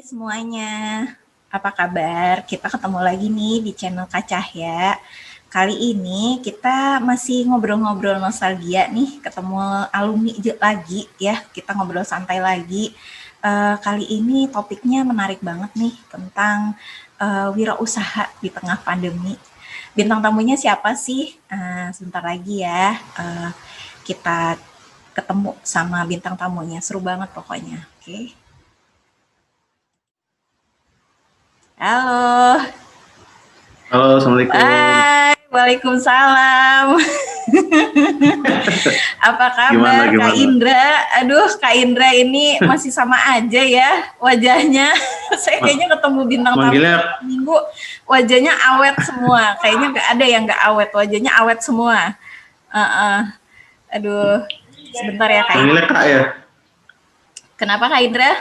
semuanya, apa kabar? Kita ketemu lagi nih di channel Kak Cahya. Kali ini kita masih ngobrol-ngobrol nostalgia nih, ketemu alumni lagi ya, kita ngobrol santai lagi. Kali ini topiknya menarik banget nih, tentang wirausaha di tengah pandemi. Bintang tamunya siapa sih? Sebentar lagi ya, kita ketemu sama bintang tamunya, seru banget pokoknya, oke? Halo. Halo, Assalamualaikum. Hai, waalaikumsalam. Apa Gimana, kabar Kak gimana? Indra? Aduh, Kak Indra ini masih sama aja ya wajahnya. Saya Ma- kayaknya ketemu bintang tamu Manggilnya, minggu, wajahnya awet semua. Kayaknya nggak ada yang nggak awet, wajahnya awet semua. Uh-uh. Aduh, sebentar ya Kak Indra. manggilnya Kak ya? Kenapa Kak Indra?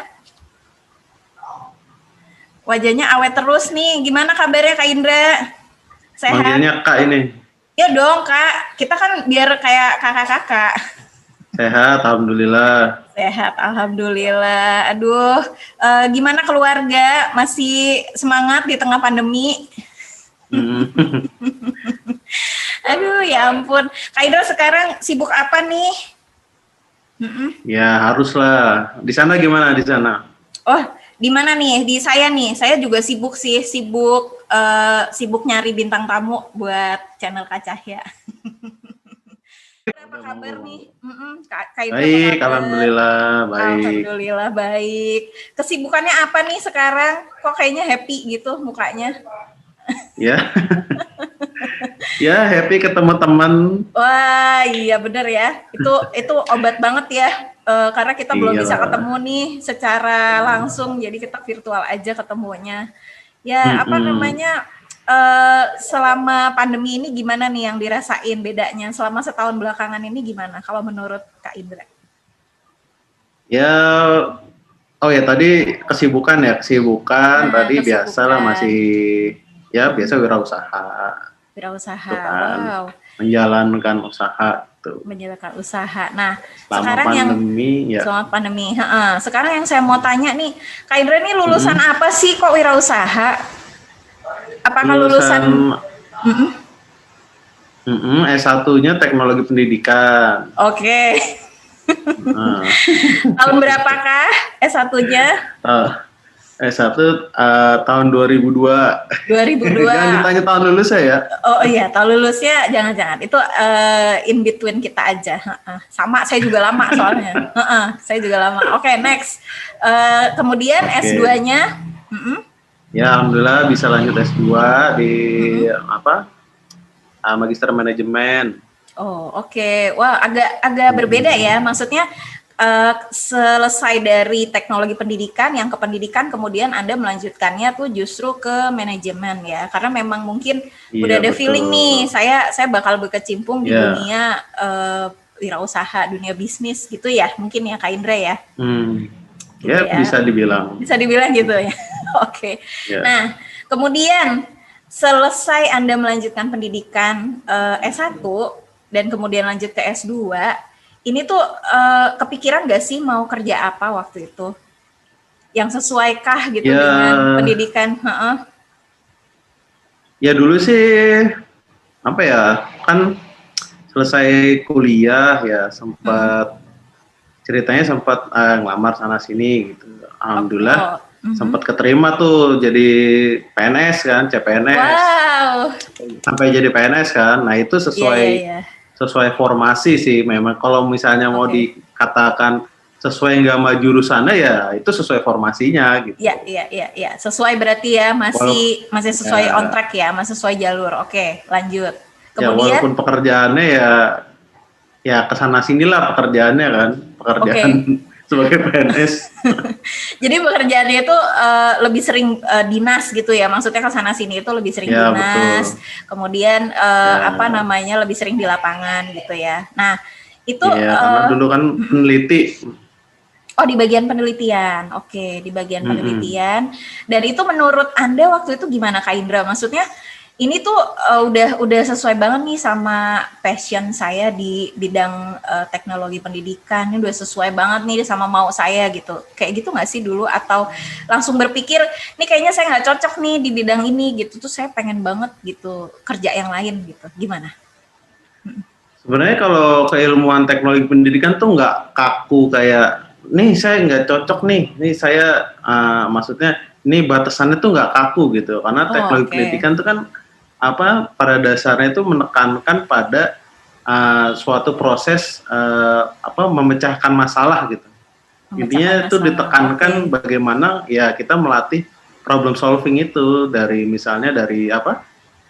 Wajahnya awet terus nih. Gimana kabarnya Kak Indra? Sehat? Manggilnya Kak ini. Ya dong Kak, kita kan biar kayak kakak-kakak. Sehat, Alhamdulillah. Sehat, alhamdulillah. Aduh, gimana keluarga? Masih semangat di tengah pandemi? Hmm. Aduh, ya ampun. Kak Indra sekarang sibuk apa nih? Ya, haruslah. Di sana gimana di sana? Oh, di mana nih? Di saya nih. Saya juga sibuk sih, sibuk nyari bintang tamu buat channel Kak Cahya. Apa kabar nih? Kak Indra apa Baik, kabar? Alhamdulillah, baik. Alhamdulillah baik. Kesibukannya apa nih sekarang? Kok kayaknya happy gitu mukanya? Ya, ya happy ketemu teman. Wah, iya bener ya. Itu obat banget ya. Karena kita belum bisa Iyalah. ketemu nih secara langsung, jadi kita virtual aja ketemunya. Ya, apa namanya? Selama pandemi ini gimana nih yang dirasain bedanya? Selama setahun belakangan ini gimana? Kalau menurut Kak Indra? Ya, oh ya tadi kesibukan ya, kesibukan. Tadi biasalah Kesibukan, masih, ya biasa wirausaha. wirausaha. Tuh kan, Wow, menjalankan usaha tuh. menjalankan usaha. Nah, Selama sekarang yang pandemi ya. selama pandemi, sekarang yang saya mau tanya nih, Kak Indra ini lulusan apa sih kok wirausaha? Apakah lulusan? S1-nya teknologi pendidikan. Oke. Nah, Tahun berapakah S1-nya? S1 tahun 2002. 2002. Jangan ditanya tahun lulusnya ya. Oh iya, tahun lulusnya jangan-jangan. Itu in between kita aja. Sama, saya juga lama soalnya. Saya juga lama. Oke, next. Kemudian Oke. S2-nya? Ya, alhamdulillah bisa lanjut S2 di Magister Manajemen. Oh, oke. Wah, agak berbeda ya. Maksudnya selesai dari teknologi pendidikan yang ke pendidikan, kemudian Anda melanjutkannya tuh justru ke manajemen ya. Karena memang mungkin udah ada Betul. feeling nih, saya bakal berkecimpung di Iya. dunia wirausaha, dunia bisnis gitu ya. Mungkin ya Kak Indra ya. Gitu Ya, ya. bisa dibilang. Bisa dibilang gitu ya. Oke. Ya. Nah, kemudian selesai Anda melanjutkan pendidikan S1 dan kemudian lanjut ke S2, ini tuh kepikiran gak sih mau kerja apa waktu itu? Yang sesuaikah gitu Ya. dengan pendidikan? Ya dulu sih apa ya, kan selesai kuliah ya sempat ceritanya sempat ngelamar sana sini gitu. Alhamdulillah sempat keterima tuh jadi PNS kan, CPNS. Wow. Sampai jadi PNS kan. Nah, itu sesuai formasi sih memang. Kalau misalnya mau dikatakan sesuai nggak sama jurusannya ya itu sesuai formasinya gitu. Iya. Sesuai berarti ya, masih sesuai on track ya, masih sesuai jalur. Oke, lanjut. Ya Kemudian walaupun pekerjaannya ya kesana sinilah pekerjaannya kan, pekerjaan sebagai PNS. jadi pekerjaannya itu lebih sering dinas gitu ya, maksudnya kesana sini itu lebih sering Ya, dinas, betul. kemudian lebih sering di lapangan gitu ya. Nah itu karena dulu kan peneliti. Oh, di bagian penelitian. Oke, di bagian penelitian. Dan itu menurut Anda waktu itu gimana Kak Indra? Maksudnya ini tuh udah sesuai banget nih sama passion saya di bidang teknologi pendidikan. Ini udah sesuai banget nih sama mau saya gitu. Kayak gitu nggak sih dulu? Atau langsung berpikir, nih kayaknya saya nggak cocok nih di bidang ini gitu. Tuh saya pengen banget gitu kerja yang lain gitu. Gimana? Sebenarnya kalau keilmuan teknologi pendidikan tuh nggak kaku kayak, nih saya nggak cocok nih saya maksudnya ini batasannya tuh nggak kaku gitu, karena Oh, teknologi oke. pendidikan tuh kan pada dasarnya itu menekankan pada suatu proses memecahkan masalah gitu. Memecahkan Intinya itu masalah. ditekankan Oke. bagaimana ya kita melatih problem solving itu dari misalnya dari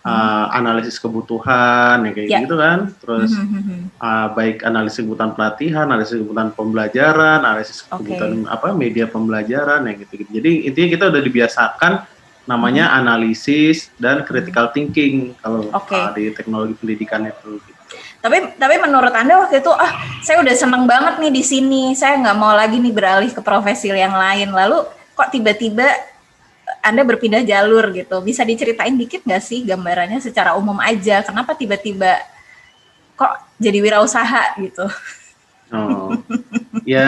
Hmm. analisis kebutuhan yang kayak Ya. gitu kan, terus Hmm. baik analisis kebutuhan pelatihan, analisis kebutuhan pembelajaran, analisis Oke. kebutuhan media pembelajaran yang gitu-gitu. Jadi intinya kita udah dibiasakan Hmm. namanya analisis dan Hmm. critical thinking kalau Oke. di teknologi pendidikan itu gitu. Tapi menurut Anda waktu itu, saya udah seneng banget nih di sini, saya nggak mau lagi nih beralih ke profesi yang lain. Lalu kok tiba-tiba Anda berpindah jalur gitu? Bisa diceritain dikit nggak sih gambarannya secara umum aja? Kenapa tiba-tiba kok jadi wirausaha gitu? Oh, ya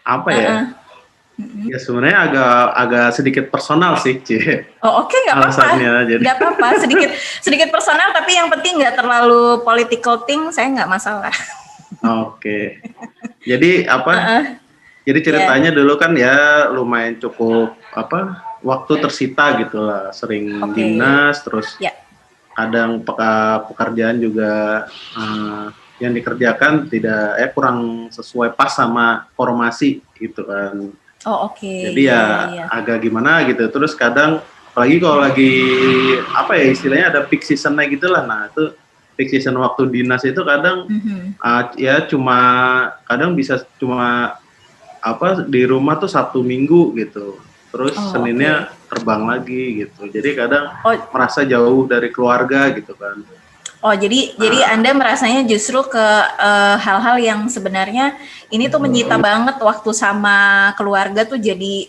apa ya? Heeh. Ya sebenarnya agak agak sedikit personal sih, Ci. Oh oke, nggak apa-apa, Alasannya jadi. nggak apa-apa. Sedikit sedikit personal, tapi yang penting nggak terlalu political thing, saya nggak masalah. Oke. Jadi Heeh. Jadi Ya, ceritanya dulu kan ya lumayan cukup waktu tersita gitu lah, sering oke. dinas, terus Ya. kadang pekerjaan juga yang dikerjakan tidak kurang sesuai pas sama formasi gitu kan. Oh oke, Jadi ya ya ya ya. agak gimana gitu. Terus kadang apalagi kalau lagi istilahnya ada peak seasonnya gitu lah. Nah itu peak season waktu dinas itu kadang Mhm. ya kadang bisa cuma di rumah tuh Sabtu Minggu gitu. Terus Oh oke. Seninnya terbang lagi gitu. Jadi kadang Oh merasa jauh dari keluarga gitu kan. oh jadi Nah, Anda merasanya justru ke hal-hal yang sebenarnya ini tuh menyita banget waktu sama keluarga tuh jadi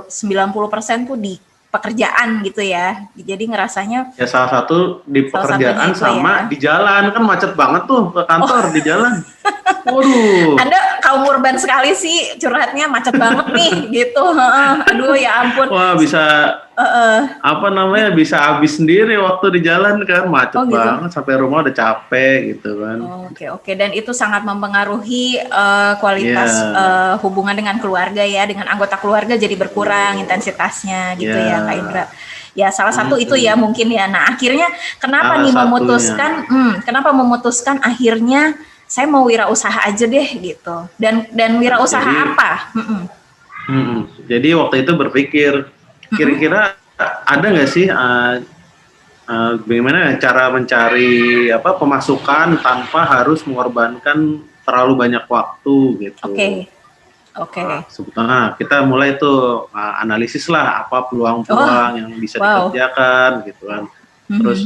90% tuh di pekerjaan gitu ya. Jadi ngerasanya ya salah satu di salah satunya pekerjaan itu sama ya. di jalan kan macet banget tuh ke kantor Oh, di jalan. Waduh, Anda kaum urban sekali sih curhatnya macet banget nih gitu. Heeh. Aduh ya ampun. wah bisa Heeh. bisa habis sendiri waktu di jalan kan macet Oh gitu. banget sampai rumah udah capek gitu kan. Oke oke, dan itu sangat mempengaruhi kualitas Ya, hubungan dengan keluarga ya, dengan anggota keluarga jadi berkurang betul. intensitasnya gitu ya Kak Indra. Ya, Ya salah satu itu ya mungkin ya. Nah akhirnya kenapa salah nih satunya. kenapa memutuskan akhirnya saya mau wirausaha aja deh gitu. Dan Nah, wirausaha jadi apa? Jadi waktu itu berpikir, kira-kira ada nggak sih bagaimana cara mencari pemasukan tanpa harus mengorbankan terlalu banyak waktu gitu. Oke oke. Sebetulnya kita mulai tuh analisis lah apa Oh peluang-peluang yang bisa wow. dikerjakan gitu kan. Terus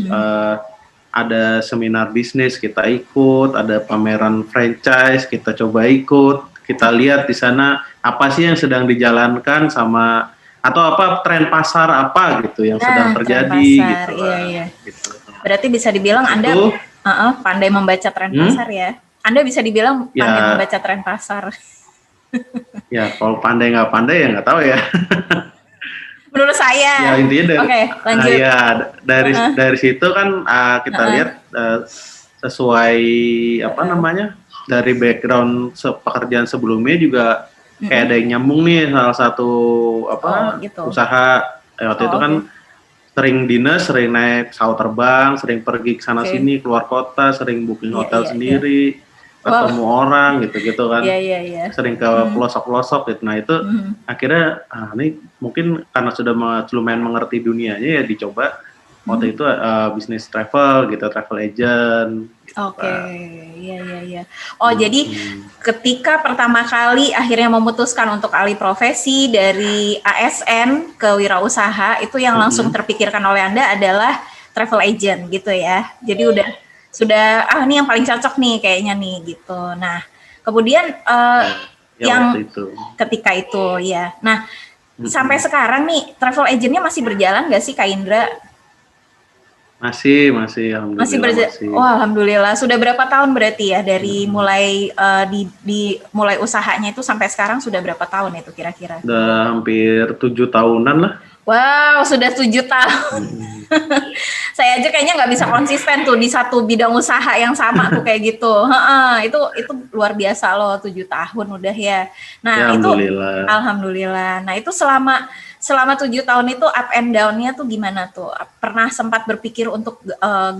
ada seminar bisnis kita ikut, ada pameran franchise kita coba ikut, kita lihat di sana apa sih yang sedang dijalankan sama atau apa tren pasar apa gitu yang sedang Nah tren terjadi pasar, gitu iya kan. iya. Gitu. Berarti bisa dibilang Habis Anda itu, pandai membaca tren pasar hmm, ya. Anda bisa dibilang pandai ya membaca tren pasar. ya kalau pandai nggak pandai ya nggak tahu ya. Menurut Ya saya. intinya dari Oke, lanjut. ya Heeh, dari situ kan kita heeh, lihat sesuai apa heeh. namanya dari background pekerjaan sebelumnya juga kayak ada Mm-mm. yang nyambung nih salah satu Oh, gitu. usaha. Waktu itu Oh, kan oke. sering dinas, sering naik pesawat terbang, sering pergi ke sana Oke. sini keluar kota, sering booking Iya, hotel iya, iya. sendiri, Wow. ketemu orang gitu-gitu Iya, kan, iya, iya. sering ke Hmm. pelosok-pelosok gitu. Nah itu Hmm. akhirnya ini mungkin karena sudah lumayan mengerti dunianya ya dicoba waktu itu bisnis travel gitu, travel agent gitu Oke, kan. iya, iya, iya. Oh, jadi Hmm. ketika pertama kali akhirnya memutuskan untuk alih profesi dari ASN ke wirausaha, itu yang langsung Hmm. terpikirkan oleh Anda adalah travel agent gitu ya. Jadi sudah ini yang paling cocok nih kayaknya nih gitu. Nah, kemudian Ya, ya waktu yang itu. ketika itu ya. Nah, sampai Hmm. sekarang nih travel agentnya masih berjalan nggak sih Kak Indra? Masih, Masih alhamdulillah masih. Oh, alhamdulillah. Sudah berapa tahun berarti ya dari mulai mulai usahanya itu sampai sekarang sudah berapa tahun itu kira-kira? Udah hampir 7 tahunan lah. Wow, sudah 7 tahun. Mm-mm. Saya aja kayaknya nggak bisa konsisten tuh di satu bidang usaha yang sama tuh kayak gitu. Heeh, itu luar biasa loh 7 tahun udah ya. Ya Nah itu alhamdulillah. alhamdulillah. Nah itu selama 7 tahun itu up and down-nya tuh gimana tuh? Pernah sempat berpikir untuk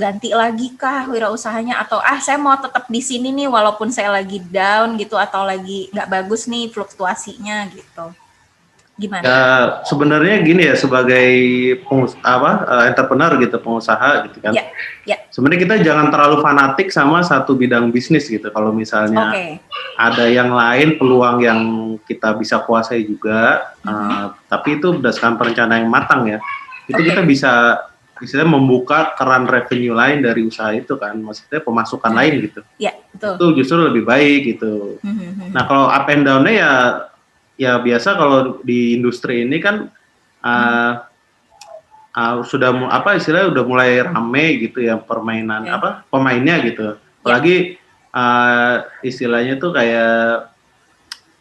ganti lagi kah wirausahanya atau saya mau tetap di sini nih walaupun saya lagi down gitu atau lagi nggak bagus nih fluktuasinya gitu. Gimana? Ya sebenarnya gini ya, sebagai entrepreneur gitu, pengusaha gitu kan. Ya, ya. Sebenarnya kita jangan terlalu fanatik sama satu bidang bisnis gitu. Kalau misalnya ada yang lain peluang yang kita bisa kuasai juga, tapi itu berdasarkan perencanaan yang matang ya. Itu kita bisa istilahnya membuka keran revenue lain dari usaha itu kan, maksudnya pemasukan lain gitu. Ya, betul. Itu justru lebih baik gitu. Nah kalau up and down-nya ya biasa kalau di industri ini kan sudah istilahnya udah mulai rame gitu ya permainan pemainnya gitu. Apalagi istilahnya tuh kayak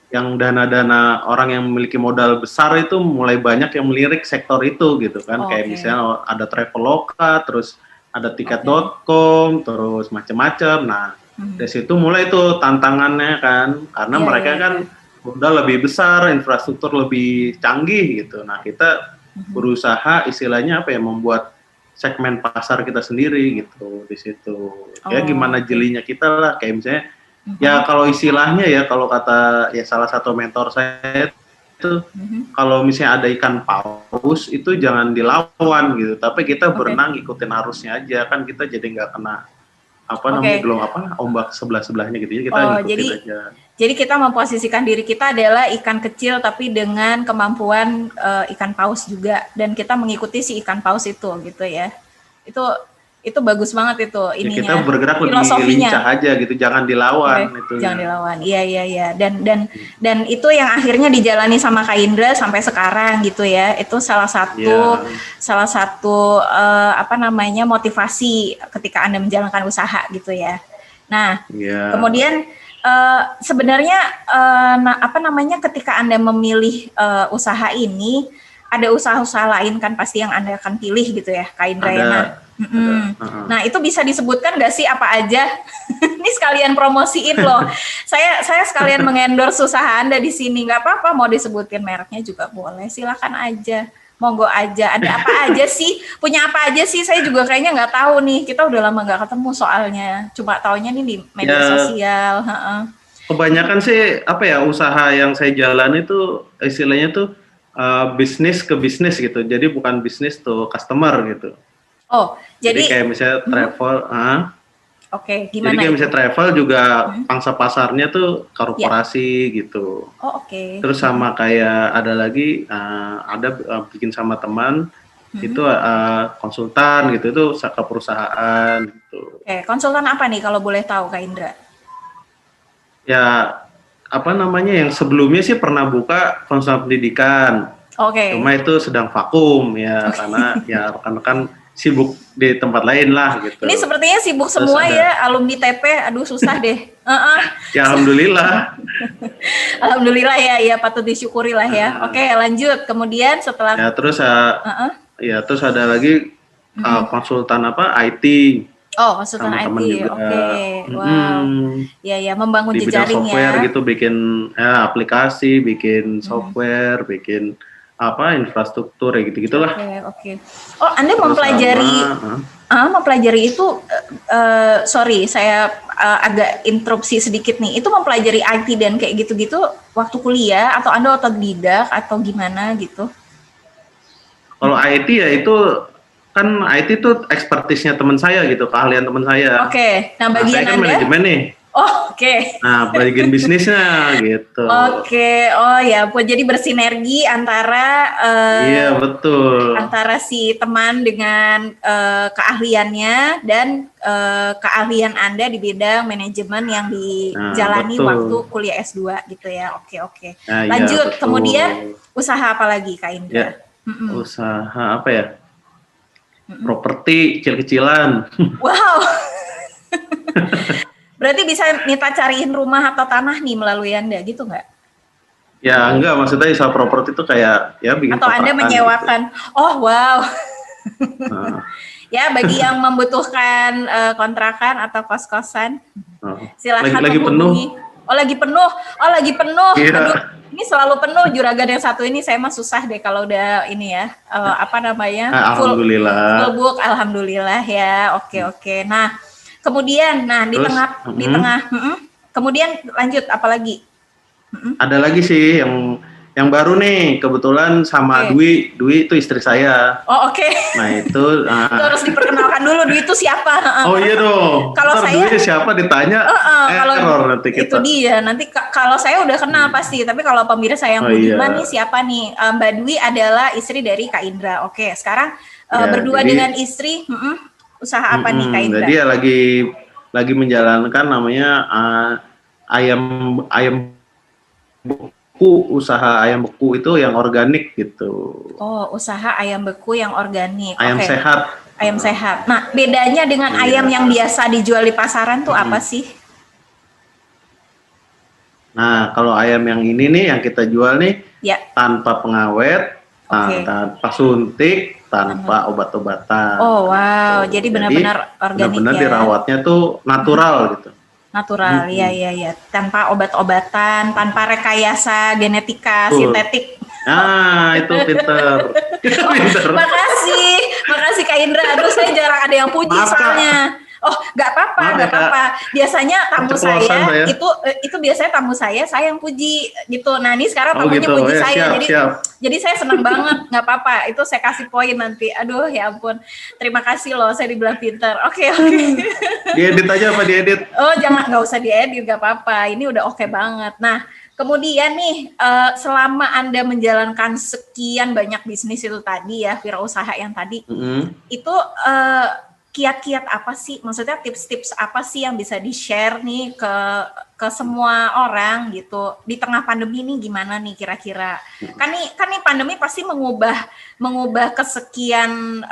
yang dana-dana orang yang memiliki modal besar itu mulai banyak yang melirik sektor itu gitu kan. Kayak misalnya ada Traveloka, terus ada tiket.com, terus macam-macam. Nah, dari situ mulai tuh tantangannya kan, karena mereka kan udah lebih besar, infrastruktur lebih canggih gitu. Nah, kita berusaha istilahnya membuat segmen pasar kita sendiri gitu di situ. Ya gimana jelinya kita lah, kayak misalnya ya kalau istilahnya ya, kalau kata ya salah satu mentor saya itu kalau misalnya ada ikan paus itu jangan dilawan gitu, tapi kita berenang ikutin arusnya aja kan, kita jadi nggak kena ombak sebelah-sebelahnya gitu ya, kita ikutin aja. Jadi kita memposisikan diri kita adalah ikan kecil tapi dengan kemampuan ikan paus juga, dan kita mengikuti si ikan paus itu gitu ya. Itu bagus banget itu ininya. Kita bergerak lebih lincah aja gitu, jangan dilawan itu. Jangan dilawan. Iya. Dan itu yang akhirnya dijalani sama Kak Indra sampai sekarang gitu ya. Itu salah satu motivasi ketika Anda menjalankan usaha gitu ya. Nah, kemudian sebenarnya ketika Anda memilih usaha ini, ada usaha-usaha lain kan pasti yang Anda akan pilih gitu ya, Kak Indrayana. Nah, itu bisa disebutkan nggak sih apa aja? Ini sekalian promosiin loh. Saya sekalian mengendorse usaha Anda di sini. Nggak apa-apa, mau disebutin mereknya juga boleh. Silakan aja. Monggo aja. Ada apa aja sih? Punya apa aja sih? Saya juga kayaknya nggak tahu nih. Kita udah lama nggak ketemu soalnya. Cuma taunya nih di media sosial. Kebanyakan sih usaha yang saya jalani itu istilahnya tuh bisnis ke bisnis gitu. Jadi bukan bisnis to customer gitu. Jadi kayak misalnya travel. Gimana? Jadi kayak misalnya travel juga pangsa pasarnya tuh korporasi gitu. Terus sama kayak ada lagi bikin sama teman itu konsultan gitu, itu ke perusahaan gitu. Konsultan apa nih kalau boleh tahu Kak Indra? Ya yang sebelumnya sih pernah buka konsultan pendidikan. Cuma itu sedang vakum ya, karena ya rekan-rekan sibuk di tempat lain lah gitu. Ini sepertinya sibuk semua ya, alumni TP. Aduh susah deh. Ya alhamdulillah. Alhamdulillah ya, patut disyukuri lah ya. Lanjut. Kemudian setelah terus terus ada lagi konsultan IT. Konsultan IT. Wow. Ya, membangun jejaring software gitu, bikin aplikasi, bikin software, bikin infrastruktur ya gitu-gitulah. Oke. Anda mempelajari itu sorry, saya agak interupsi sedikit nih. Itu mempelajari IT dan kayak gitu-gitu waktu kuliah atau Anda otodidak atau gimana gitu? Kalau IT ya itu kan IT itu expertise-nya teman saya gitu, keahlian teman saya. Nah bagian saya kan Anda? Manajemen nih. Nah, bagian bisnisnya gitu. Jadi bersinergi antara iya betul, antara si teman dengan keahliannya dan keahlian Anda di bidang manajemen yang dijalani waktu kuliah S2 gitu ya. Oke. Lanjut, kemudian usaha apa lagi Kak Indra? Usaha apa ya? properti kecil-kecilan. Wow. Berarti bisa minta cariin rumah atau tanah nih melalui Anda gitu nggak? Ya enggak, maksudnya usaha properti itu kayak ya bikin Atau Anda kontrakan menyewakan? gitu. Oh wow. Nah, Ya bagi yang membutuhkan kontrakan atau kos-kosan, silahkan lagi penuh. menghubungi. Oh lagi penuh. Oh lagi penuh. Iya. Aduh, ini selalu penuh. Juragan yang satu ini saya mah susah deh kalau udah ini ya apa namanya full Alhamdulillah. book. Alhamdulillah ya. Oke. Nah kemudian, di Terus tengah, kemudian lanjut apalagi? ada lagi sih yang baru nih, kebetulan sama Dwi itu istri saya. Oh oke. Nah itu Itu harus diperkenalkan dulu Dwi itu siapa. oh iya dong. Kalau saya Dwi siapa ditanya kalau error nanti kita. itu dia nanti kalau saya udah kenal pasti, tapi kalau pemirsa yang budiman nih siapa nih? Mbak Dwi adalah istri dari Kak Indra. Oke, sekarang berdua jadi, dengan istri usaha apa nih Kak Indra? Jadi ya lagi menjalankan namanya ayam beku, usaha ayam beku itu yang organik gitu. Oh, usaha ayam beku yang organik. Ayam sehat. Ayam sehat. Nah, bedanya dengan ayam yang biasa dijual di pasaran tuh apa sih? Nah, kalau ayam yang ini nih yang kita jual nih tanpa pengawet, tanpa suntik, tanpa obat-obatan. Oh wow, jadi benar-benar organik. Benar-benar dirawatnya tuh natural gitu. Natural, iya. Tanpa obat-obatan, tanpa rekayasa genetika sintetik. Nah, itu pinter. Makasih Kak Indra. Aduh, saya jarang ada yang puji soalnya. Oh, nggak apa-apa. Biasanya tamu saya itu biasanya tamu saya yang puji gitu. Nah, ini sekarang tamunya gitu. Puji saya. Jadi saya senang banget. Nggak apa-apa. Itu saya kasih poin nanti. Aduh, ya ampun. Terima kasih loh, saya dibilang pinter. Oke. Diedit aja apa diedit? Oh, nggak usah diedit, nggak apa-apa. Ini udah oke banget. Nah, kemudian nih, selama Anda menjalankan sekian banyak bisnis itu tadi ya, wirausaha yang tadi, itu kiat-kiat apa sih? Maksudnya tips-tips apa sih yang bisa di-share nih ke semua orang gitu di tengah pandemi ini gimana nih kira-kira? Kan nih pandemi pasti mengubah kesekian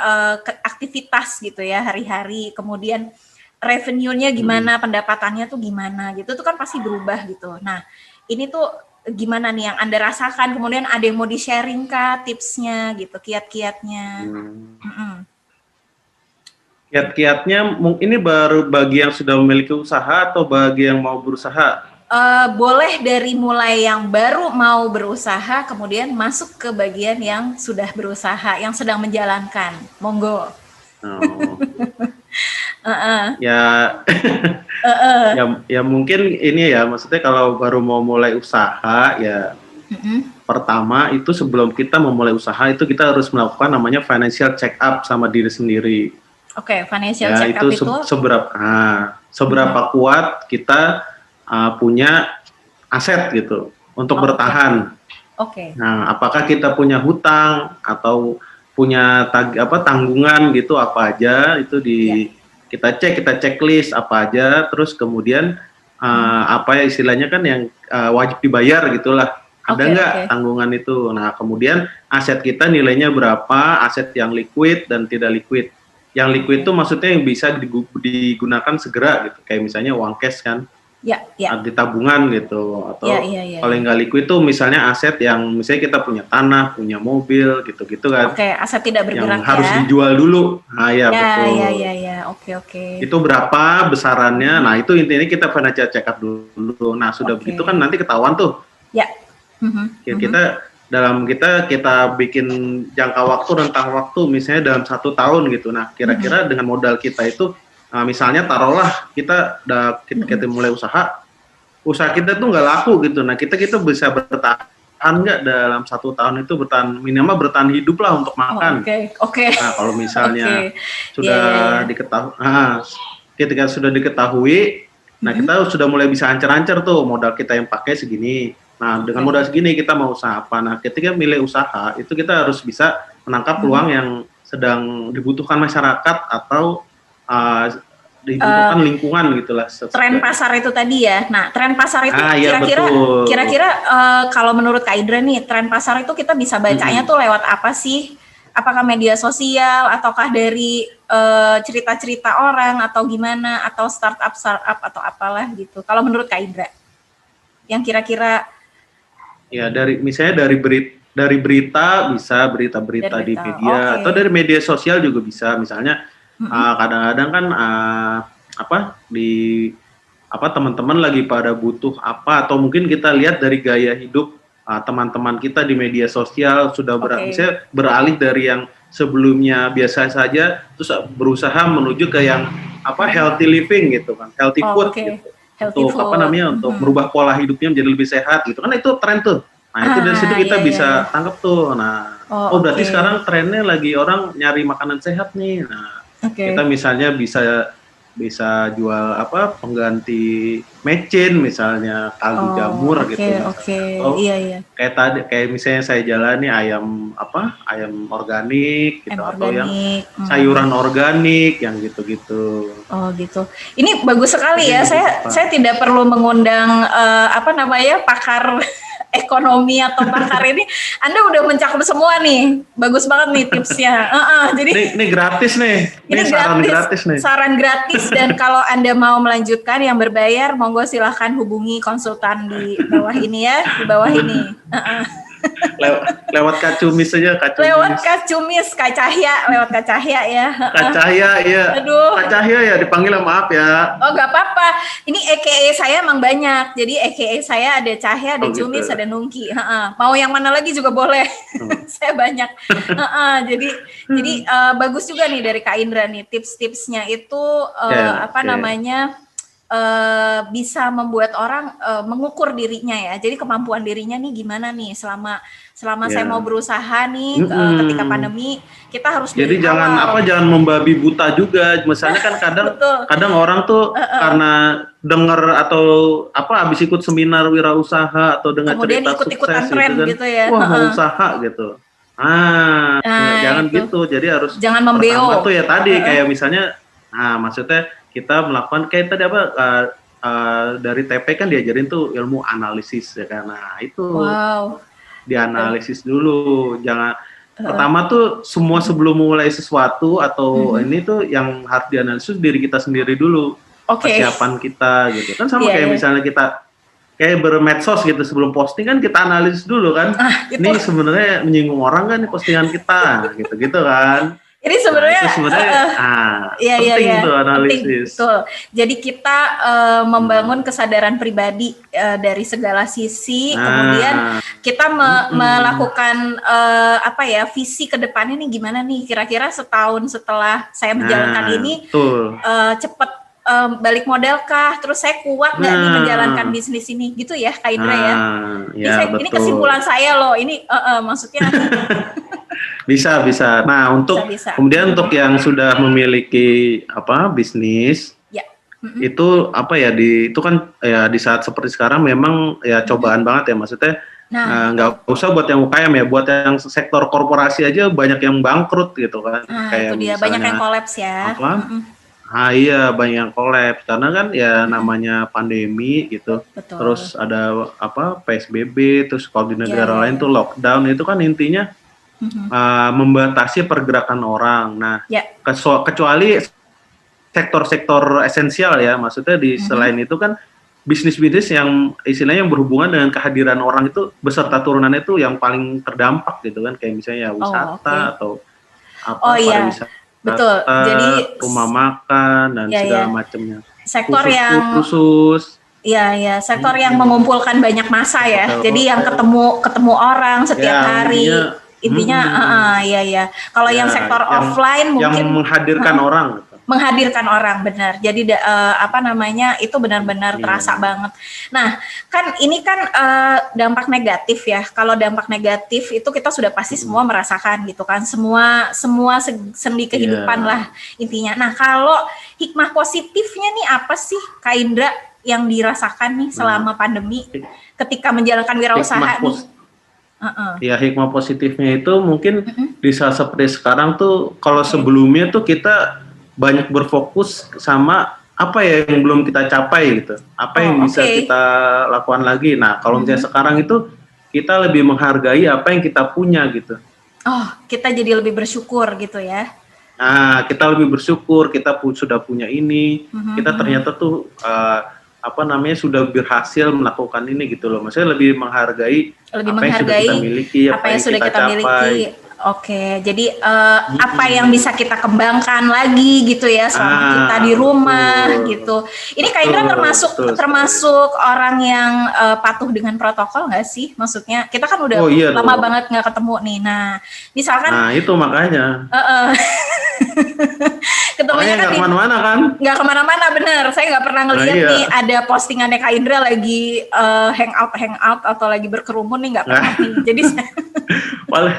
aktivitas gitu ya hari-hari. Kemudian revenue-nya gimana, pendapatannya tuh gimana gitu. Itu kan pasti berubah gitu. Nah, ini tuh gimana nih yang Anda rasakan? Kemudian ada yang mau di-sharing kah tipsnya gitu, kiat-kiatnya? Kiat-kiatnya ini baru bagi yang sudah memiliki usaha atau bagi yang mau berusaha? Boleh dari mulai yang baru mau berusaha, kemudian masuk ke bagian yang sudah berusaha, yang sedang menjalankan. Monggo. Ya mungkin ini ya, maksudnya kalau baru mau mulai usaha ya pertama itu sebelum kita memulai usaha itu kita harus melakukan namanya financial check up sama diri sendiri. Oke, financial check up itu seberapa kuat kita punya aset gitu untuk bertahan. Nah, apakah kita punya hutang atau punya tanggungan gitu apa aja itu kita checklist apa aja, terus kemudian apa ya istilahnya kan yang wajib dibayar gitulah. Ada nggak tanggungan itu? Nah, kemudian aset kita nilainya berapa, aset yang liquid dan tidak liquid. Yang liquid itu maksudnya yang bisa digunakan segera gitu, kayak misalnya uang cash kan, di tabungan gitu, atau kalau yang nggak liquid itu misalnya aset yang misalnya kita punya tanah, punya mobil gitu-gitu kan. Aset tidak bergerak yang harus dijual dulu. Nah betul. Oke. Itu berapa besarannya? Nah itu intinya kita financial check up dulu. Nah sudah begitu kan nanti ketahuan tuh. Kita bikin jangka waktu, rentang waktu misalnya dalam 1 tahun gitu. Nah kira-kira dengan modal kita itu misalnya taruhlah kita mulai usaha kita tuh nggak laku gitu. Nah kita bisa bertahan nggak dalam 1 tahun itu, minimal bertahan hidup lah untuk makan. Nah kalau misalnya sudah diketahui, ketika sudah diketahui, nah kita sudah mulai bisa ancar-ancar tuh modal kita yang pakai segini. Nah, dengan modal segini kita mau usaha apa? Nah, ketika milih usaha, itu kita harus bisa menangkap peluang yang sedang dibutuhkan masyarakat atau dibutuhkan lingkungan gitulah. Tren pasar itu tadi ya. Nah, tren pasar itu kira-kira kalau menurut Kak Indra nih, tren pasar itu kita bisa bacanya tuh lewat apa sih? apakah media sosial ataukah dari cerita-cerita orang atau gimana, atau startup atau apalah gitu. Kalau menurut Kak Indra, yang kira-kira Ya misalnya dari berita bisa berita-berita di media atau dari media sosial juga bisa. Misalnya kadang-kadang kan teman-teman lagi pada butuh apa, atau mungkin kita lihat dari gaya hidup teman-teman kita di media sosial sudah misalnya beralih dari yang sebelumnya biasa saja terus berusaha menuju ke yang healthy living gitu kan, healthy food gitu. Untuk untuk merubah pola hidupnya menjadi lebih sehat gitu kan, itu tren tuh. Nah itu dari situ kita bisa tangkap tuh. Nah berarti sekarang trennya lagi orang nyari makanan sehat nih. Nah kita misalnya bisa jual pengganti mecin, misalnya kaldu jamur gitu. Kayak misalnya saya jalani ayam organik gitu, atau yang sayuran organik yang gitu-gitu. Oh gitu. Ini bagus sekali ya. Saya tidak perlu mengundang pakar ekonomi atau pakar ini. Anda udah mencakup semua nih. Bagus banget nih tipsnya. Jadi ini gratis nih. Ini saran gratis nih. Saran gratis, dan kalau Anda mau melanjutkan yang berbayar, monggo silahkan hubungi konsultan di bawah ini ya, di bawah ini. Lewat Kak Cumis aja, Kak Cumis. Lewat Kak Cumis, Kak Cahya, lewat Kak Cahya ya. Kak Cahya, iya. Aduh. Kak Cahya ya, dipanggil maaf ya. Oh, gak apa-apa. Ini EKE saya emang banyak. Jadi EKE saya ada Cahya, ada Cumis, gitu. Ada Nungki. Mau yang mana lagi juga boleh. Saya banyak. Jadi bagus juga nih dari Kak Indra nih, tips-tipsnya itu bisa membuat orang mengukur dirinya ya. Jadi kemampuan dirinya nih gimana nih selama saya mau berusaha nih ketika pandemi, kita harus jadi jangan membabi buta juga. Misalnya kan kadang orang tuh karena dengar atau habis ikut seminar wirausaha atau dengar cerita sukses gitu ya. Wah, mau usaha gitu. Jangan gitu. Jadi harus jangan membeo. Pertama tuh ya tadi kayak misalnya maksudnya kita melakukan kayak tadi dari TP kan diajarin tuh ilmu analisis ya kan. Nah itu dianalisis dulu. Jangan pertama tuh semua sebelum mulai sesuatu atau ini tuh yang harus dianalisis diri kita sendiri dulu. Persiapan kita gitu kan, sama kayak misalnya kita kayak bermedsos gitu, sebelum posting kan kita analisis dulu kan. Ini sebenarnya menyinggung orang kan nih postingan kita gitu kan. Ini sebenarnya penting tuh analisis. Penting, betul. Jadi kita membangun kesadaran pribadi dari segala sisi, kemudian kita melakukan visi ke depannya nih gimana nih, kira-kira setahun setelah saya menjalankan ini cepet balik modal kah, terus saya kuat nggak nih menjalankan bisnis ini gitu ya Kak Indra ya. Ini kesimpulan saya loh, ini maksudnya bisa. Nah, kemudian untuk yang sudah memiliki bisnis, itu itu kan ya di saat seperti sekarang memang ya cobaan banget ya, maksudnya nggak usah buat yang UKM ya, buat yang sektor korporasi aja banyak yang bangkrut gitu kan. Kayak itu dia, banyak yang kolaps ya. Iya, banyak yang kolaps karena kan ya namanya pandemi gitu. Betul. Terus ada PSBB, terus kalau di negara lain tuh lockdown, itu kan intinya membatasi pergerakan orang. Nah, kecuali sektor-sektor esensial ya, maksudnya di selain itu kan bisnis-bisnis yang istilahnya yang berhubungan dengan kehadiran orang itu beserta turunannya itu yang paling terdampak gitu kan, kayak misalnya wisata atau pariwisata, betul. Jadi rumah makan dan segala macamnya. Sektor yang khusus. Iya, sektor yang mengumpulkan banyak massa ya. Jadi yang ketemu orang setiap hari. Intinya kalau yang sektor offline mungkin yang menghadirkan orang gitu. Menghadirkan orang, benar. Jadi itu benar-benar terasa banget. Nah, kan ini kan dampak negatif ya. Kalau dampak negatif itu kita sudah pasti semua merasakan gitu kan. Semua sendi kehidupan lah intinya. Nah, kalau hikmah positifnya nih apa sih Kak Indra yang dirasakan nih selama pandemi ketika menjalankan wirausaha nih? Ya, hikmah positifnya itu mungkin di saat seperti sekarang tuh, kalau sebelumnya tuh kita banyak berfokus sama apa ya yang belum kita capai gitu, apa yang bisa kita lakukan lagi. Nah, kalau misalnya sekarang itu kita lebih menghargai apa yang kita punya gitu. Oh, kita jadi lebih bersyukur gitu ya. Nah, kita lebih bersyukur, kita sudah punya ini, kita Mhm. ternyata tuh apa namanya sudah berhasil melakukan ini gitu loh. Maksudnya lebih menghargai Lebih apa yang sudah kita menghargai miliki, apa apa yang yang sudah kita kita capai. miliki. Oke, jadi apa yang Mm-mm. bisa kita kembangkan lagi gitu ya selama kita di rumah Betul, gitu. Ini Kak Indra betul, termasuk betul sekali. termasuk orang yang patuh dengan protokol nggak sih? Maksudnya kita kan udah Oh iya lama dong. banget nggak ketemu nih. Nah, misalkan Nah itu makanya, ketemunya makanya kan nggak di kemana-mana kan? nggak kemana-mana bener. Saya nggak pernah Nah ngeliat nih iya, ada postingannya Kak Indra lagi hangout atau lagi berkerumun nih nggak pernah nggak. nih. Jadi paling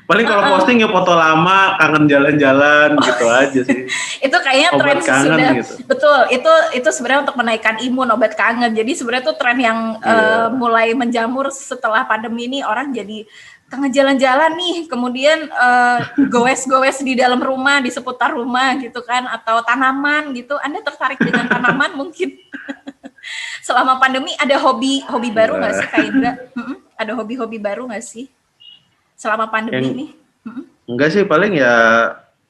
paling kalau posting ya foto lama, kangen jalan-jalan gitu aja sih. itu kayaknya tren Obat kangen sesudah gitu. betul itu sebenarnya untuk menaikkan imun obat kangen. Jadi sebenarnya itu tren yang Iya. mulai menjamur setelah pandemi ini orang jadi kangen jalan-jalan nih, kemudian goes-goes di dalam rumah, di seputar rumah gitu kan, atau tanaman gitu. Anda tertarik dengan tanaman mungkin? Selama pandemi ada hobi baru nggak Iya. sih Kak Indra? Ada hobi-hobi baru nggak sih selama pandemi Yang ini? enggak sih paling ya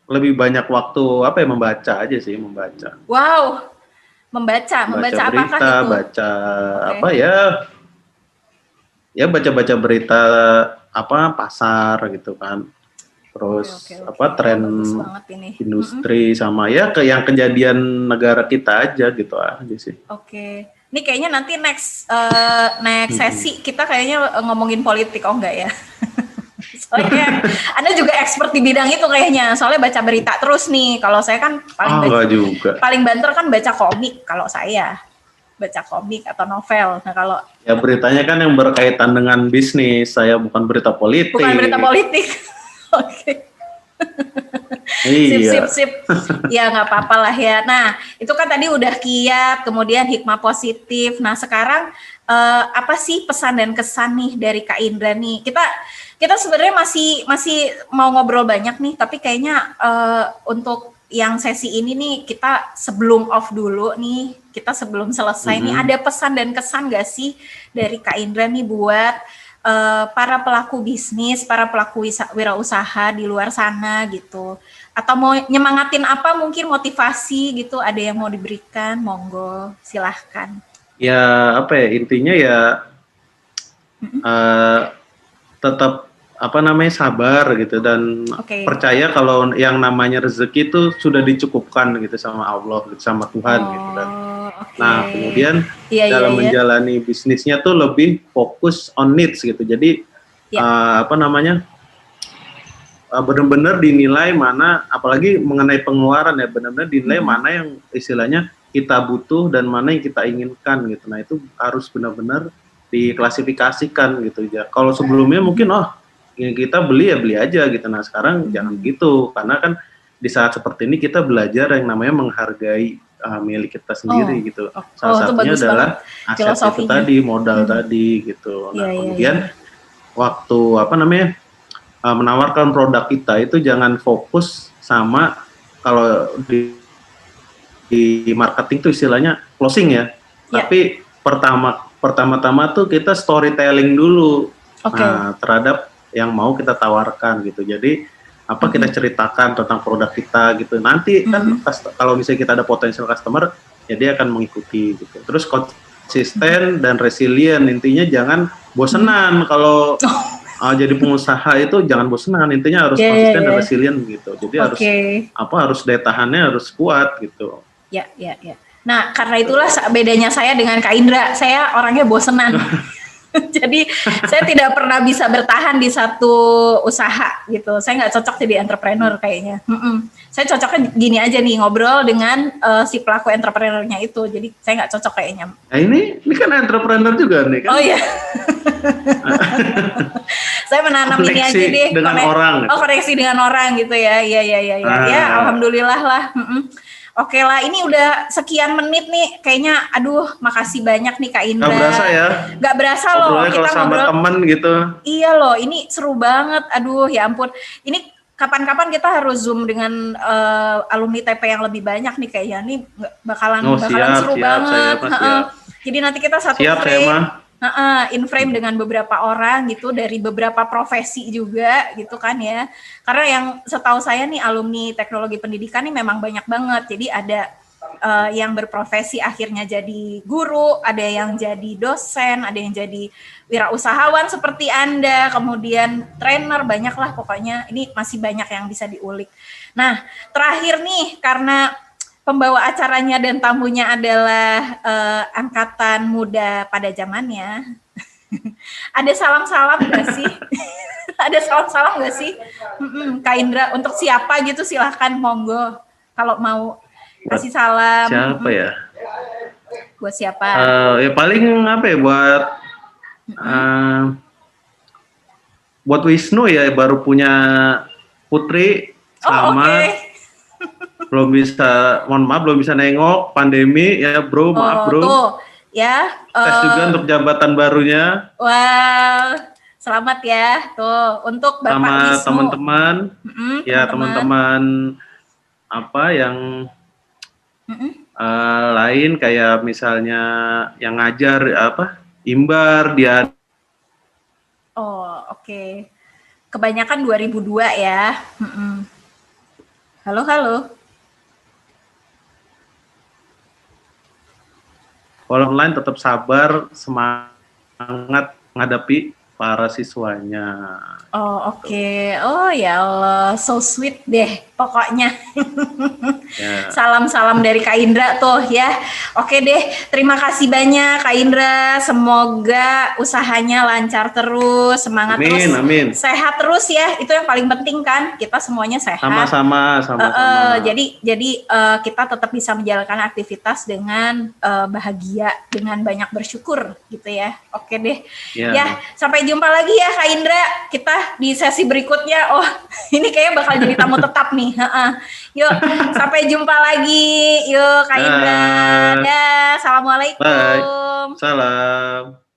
lebih banyak waktu apa ya membaca aja sih, membaca. Wow, Baca membaca apakah berita, itu? baca Oke. apa ya? Ya baca-baca berita apa pasar gitu kan. Terus Oke. apa Wah, tren bagus banget ini. industri sama ya ke yang kejadian negara kita aja gitu aja sih. Oke. Ini kayaknya nanti next Mm-mm. sesi kita kayaknya ngomongin politik, oh enggak ya? Soalnya Anda juga expert di bidang itu kayaknya. Soalnya baca berita terus nih. Kalau saya kan Ah, enggak juga. paling banter kan baca komik kalau saya. Baca komik atau novel. Nah, kalau Ya beritanya kan yang berkaitan dengan bisnis, saya bukan berita bukan berita politik. politik. Oke. Iya. Sip. Ya nggak apa-apa lah ya. Nah, itu kan tadi udah kiat, kemudian hikmah positif. Nah, sekarang apa sih pesan dan kesan nih dari Kak Indra nih? Kita sebenarnya masih mau ngobrol banyak nih, tapi kayaknya untuk yang sesi ini nih kita sebelum off dulu nih, kita sebelum selesai nih ada pesan dan kesan nggak sih dari Kak Indra nih buat para pelaku bisnis, para pelaku wirausaha di luar sana gitu. Atau mau nyemangatin apa mungkin motivasi gitu, ada yang mau diberikan, monggo silahkan. Ya apa ya intinya ya eh, tetap apa namanya sabar gitu dan Oke. percaya kalau yang namanya rezeki itu sudah dicukupkan gitu sama Allah gitu, sama Tuhan gitu kan. Oke. Nah kemudian Iya. dalam menjalani bisnisnya tuh lebih fokus on needs gitu. Jadi apa namanya benar-benar dinilai mana, apalagi mengenai pengeluaran ya benar-benar dinilai mana yang istilahnya kita butuh dan mana yang kita inginkan gitu. Nah itu harus benar-benar diklasifikasikan gitu ya. Kalau sebelumnya mungkin yang kita beli ya beli aja gitu. Nah sekarang jangan gitu karena kan di saat seperti ini kita belajar yang namanya menghargai milik kita sendiri gitu. Salah satunya adalah aset itu tadi, modal tadi gitu. Nah kemudian waktu apa namanya menawarkan produk kita itu jangan fokus sama kalau di marketing tuh istilahnya closing ya. Tapi pertama-tama tuh kita storytelling dulu terhadap yang mau kita tawarkan gitu. Jadi apa kita ceritakan tentang produk kita gitu. Nanti kan kalau misalnya kita ada potensial customer ya dia akan mengikuti gitu. Terus konsisten dan resilient, intinya jangan bosenan kalau jadi pengusaha itu jangan bosenan, intinya harus konsisten dan resilient gitu. Jadi harus daya tahannya harus kuat gitu. Ya. Nah, karena itulah bedanya saya dengan Kak Indra. Saya orangnya bosenan. Jadi saya tidak pernah bisa bertahan di satu usaha gitu. Saya nggak cocok jadi entrepreneur kayaknya. Saya cocoknya gini aja nih, ngobrol dengan si pelaku entrepreneurnya itu. Jadi saya nggak cocok kayaknya. Nah ini kan entrepreneur juga nih kan? Oh iya. Saya menanam ini aja deh. Dengan orang. Koneksi dengan orang gitu ya. Iya. Ya, alhamdulillah lah. Oke lah, ini udah sekian menit nih. Kayaknya, aduh, makasih banyak nih Kak Indra. Gak berasa ya? Gak berasa loh. Kita ngobrol sama temen gitu. Iya loh, ini seru banget. Aduh, ya ampun. Ini kapan-kapan kita harus Zoom dengan alumni TP yang lebih banyak nih kayaknya. Ini bakalan seru banget. Siap. Jadi nanti kita satu frame. In frame dengan beberapa orang gitu, dari beberapa profesi juga gitu kan ya. Karena yang setahu saya nih alumni teknologi pendidikan nih memang banyak banget. Jadi ada yang berprofesi akhirnya jadi guru, ada yang jadi dosen, ada yang jadi wirausahawan seperti Anda, kemudian trainer, banyak lah pokoknya. Ini masih banyak yang bisa diulik. Nah, terakhir nih, karena pembawa acaranya dan tamunya adalah angkatan muda pada zamannya. Ada salam-salam nggak sih? Ada salam-salam nggak sih? Kak Indra, untuk siapa gitu silahkan monggo. Kalau mau kasih salam. Siapa ya? Buat siapa? Ya paling apa ya, buat Wisnu ya, baru punya putri. Selamat. Okay. Mohon maaf belum bisa nengok, pandemi ya bro, maaf bro. Tuh, ya. Tes juga untuk jabatan barunya. Wah, selamat ya. Tuh, untuk Bapak sama Wisnu. Teman-teman, ya teman-teman apa yang lain kayak misalnya yang ngajar apa, Imbar, dia. Oh, oke. Kebanyakan 2002 ya. Halo, halo. Walau online tetap sabar, semangat menghadapi para siswanya. Oh, oke. Oh ya Allah, so sweet deh pokoknya. Ya. Salam-salam dari Kak Indra tuh ya. Oke deh, terima kasih banyak Kak Indra. Semoga usahanya lancar terus, semangat terus, sehat terus ya. Itu yang paling penting kan, kita semuanya sehat. Sama-sama. Jadi kita tetap bisa menjalankan aktivitas dengan bahagia, dengan banyak bersyukur gitu ya. Oke deh. Ya, sampai jumpa lagi ya Kak Indra. Kita di sesi berikutnya. Oh, ini kayaknya bakal jadi tamu tetap nih. Yuk, sampai jumpa lagi. Yuk, Kak Indra. Assalamualaikum. Bye. Salam.